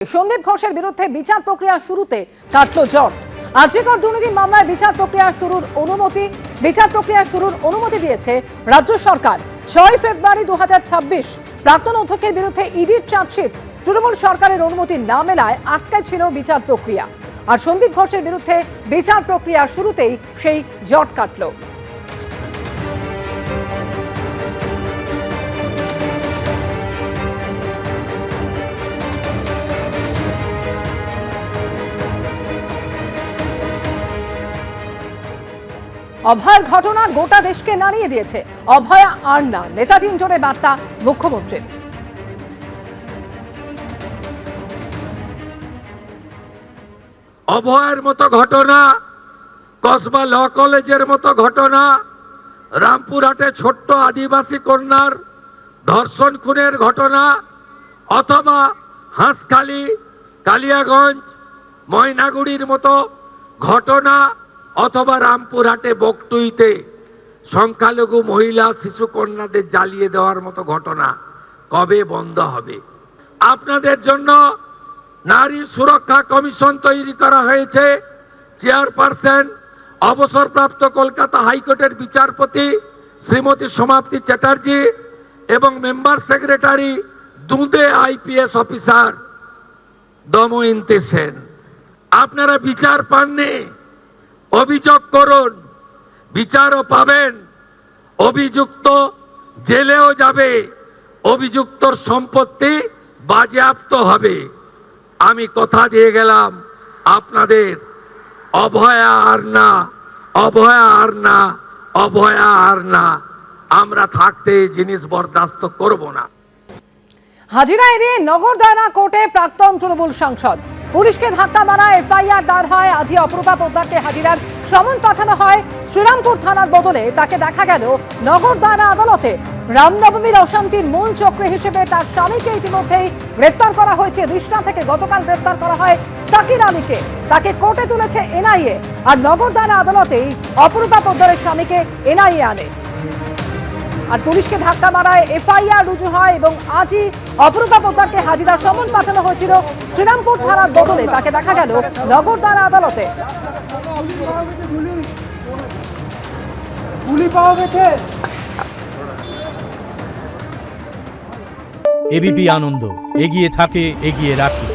সন্দীপ ঘোষের বিরুদ্ধে বিচার প্রক্রিয়া শুরুতে কাটল জট। আর্জিকর দুর্নীতি মামলায় বিচার প্রক্রিয়া শুরুর অনুমতি দিয়েছে রাজ্য সরকার। 6 ফেব্রুয়ারি 2026 প্রাক্তন অধ্যক্ষের বিরুদ্ধে ইডির চার্জশিট। তৃণমূল সরকারের অনুমতি না মেলায় আটকায় ছিল বিচার প্রক্রিয়া। আর সন্দীপ ঘোষের বিরুদ্ধে বিচার প্রক্রিয়া শুরুতেই সেই জট কাটল। অভয়ার ঘটনা গোটা দেশকে নাড়িয়ে দিয়েছে। অভয়া আর না, নেতাজি জোরে বার্তা মুখ্যমন্ত্রীর। অভয়ের মতো ঘটনা, কসবা ল কলেজের মতো ঘটনা, রামপুরহাটে ছোট্ট আদিবাসী কন্যার ধর্ষণ খুনের ঘটনা, অথবা হাঁসখালি, কালিয়াগঞ্জ, ময়নাগুড়ির মতো ঘটনা, অথবা রামপুরহাটে বকটুইতে সংখ্যালঘু মহিলা শিশু কন্যাদের জ্বালিয়ে দেওয়ার মতো ঘটনা কবে বন্ধ হবে? আপনাদের জন্য নারী সুরক্ষা কমিশন তৈরি করা হয়েছে। চেয়ারপারসন অবসরপ্রাপ্ত কলকাতা হাইকোর্টের বিচারপতি শ্রীমতী সমাপ্তি চ্যাটার্জি এবং মেম্বার সেক্রেটারি দুঁদে আইপিএস অফিসার দময়ন্তী সেন। আপনারা বিচার পাননি, অভিযোগ করুন, বিচারও পাবেন। অভিযুক্ত জেলেও যাবে, অভিযুক্তর সম্পত্তি বাজেয়াপ্ত হবে। আমি কথা দিয়ে গেলাম আপনাদের, অভয়া আর না, অভয়া আর না, অভয়া আর না। আমরা থাকতে এই জিনিস বরদাস্ত করব না। হাজিরা এড়িয়ে নগরদায়রা কোর্টে প্রাক্তন তৃণমূল সাংসদ। পুলিশকে ধাক্কা মারায় এফআইআর দায়ের হয়। আজই অপরূপা পোদ্দারকে হাজিরার সমন পাঠানো হয় শ্রীরামপুর থানার বদলে। তাকে দেখা গেল নগরদায়রা আদালতে। রামনবমীর অশান্তির মূল চক্র হিসেবে তার স্বামীকে ইতিমধ্যেই গ্রেফতার করা হয়েছে। রিষ্টা থেকে গতকাল গ্রেফতার করা হয় সাকির আলীকে। তাকে কোর্টে তুলেছে এনআইএ। আর নগরদায়রা আদালতেই অপরূপা পোদ্দারের স্বামীকে এনআইএ আনে। আর পুলিশকে ধাক্কা মারায় এফআইআর রুজু হয় এবং আজই অপরূপা পোদ্দারকে হাজিরার সমন পাঠানো হয়েছিল শ্রীরামপুর থানার বদলে। তাকে দেখা গেল নগরদায়রা আদালতে। এবিপি আনন্দ, এগিয়ে থাকে, এগিয়ে রাখে।